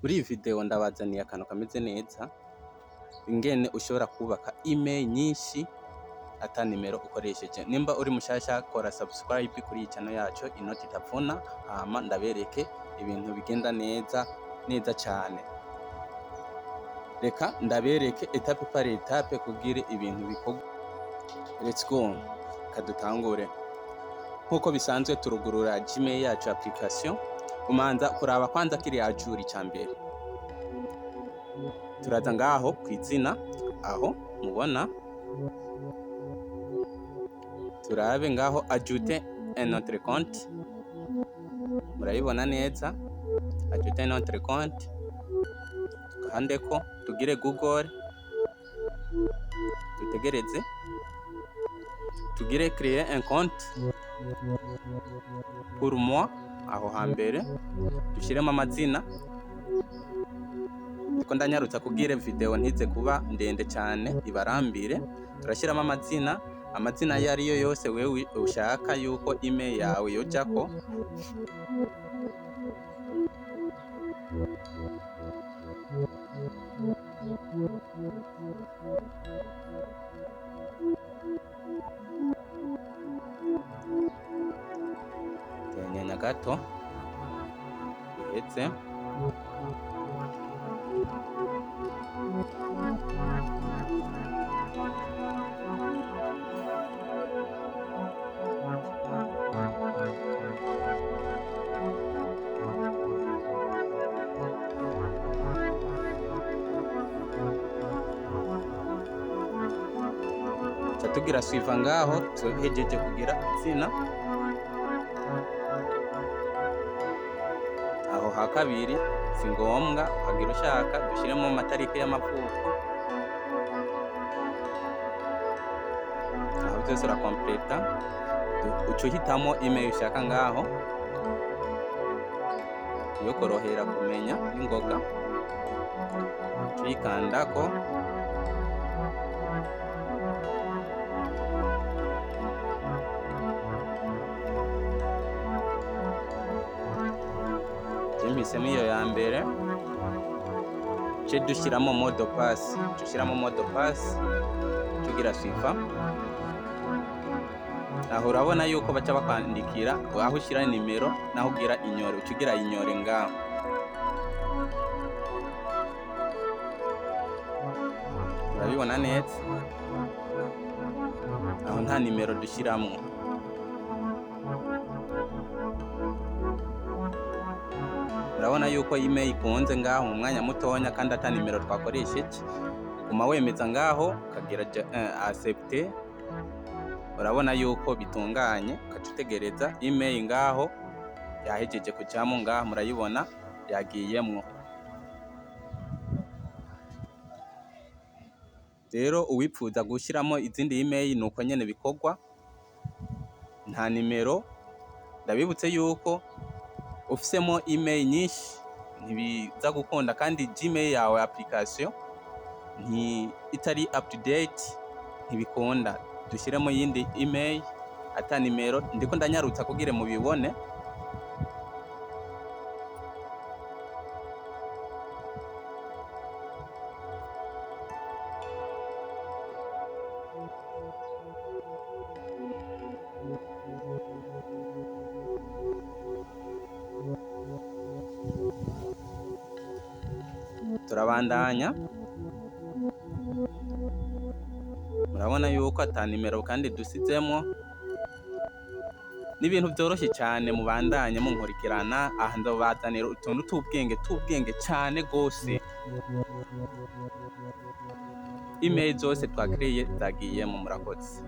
Muri iyi video ndabazaniye akantu kameze neza, ingene ushobora kubaka email nyinshi ata nimero ukoresheje. Nimba uri mushasha kora subscribe kuri iyi channel yacu inoti itavuna, hama ndabereke ibintu bigenda neza cyane. Reka ndabereke etape par etape kugira ibintu bikorwa. Let's go, kadutangure. Nkuko bisanzwe turugurura Gmail yacu application, umanza kuraba kwanza kiri ajuri cyambere. Turaza ngaho kwizina aho mubona, turabe ngaho ajouter un autre compte, murayibona neza, ajouter un autre compte, tukandeko tugire Google, dutegereze tugire créer un compte pour moi, aho hambere dushiremo amazina. Ndiko ndanyarutsa kugira video ntize kuba ndende cyane ibarambire. Turashyiramo amazina yariyo yose wewe ushaka yuko email yawe yojako. Nyanya gato uhetse, tugira suiva ngaho tuhejeje kugira izina. Aho ha kabiri si ngombwa agira ushaka dushiremo amatariki y'amavuko. Aho byose urakompleta, ucuhitamo email ushaka ngaho yo korohera kumenya n'ingoga. Tuyikandako, mpisemo iyo ya mbere, dushyiramo mode pass, tugira sifa. Aho urabona yuko baca bakwandikira aho ushyira nimero naho ugira inyore, ucugira inyore ngaho. Urabibona neza aho nta nimero dushyiramo. Urabona yuko email ikunze ngaho mu mwanya mutonya kandi ata nimero twakoresheje. Guma wemeza ngaho kagira accepter. Urabona yuko bitunganye, ukacutegereza email ngaho yahejeje kujamo. Ngaho murayibona yagiyemwo. Rero uwipfuza gushyiramo izindi email nuko nyene bikorwa, nta nimero. Ndabibutse yuko ufisemo email nyinshi ntibiza gukunda, kandi Gmail yawe application itari up to date ntibikunda. Dushyiremo yindi email ata nimero. Ndiko ndanyarutsa kugira mubibone. Turabandanya, murabona yuko ata nimero kandi dusizemo. N'ibintu byoroshye cyane, mubandanye munkurikirana. Aha ndabazanira utuntu tubwenge cyane gose. Email zose twakreye zagiyemo, murakoze.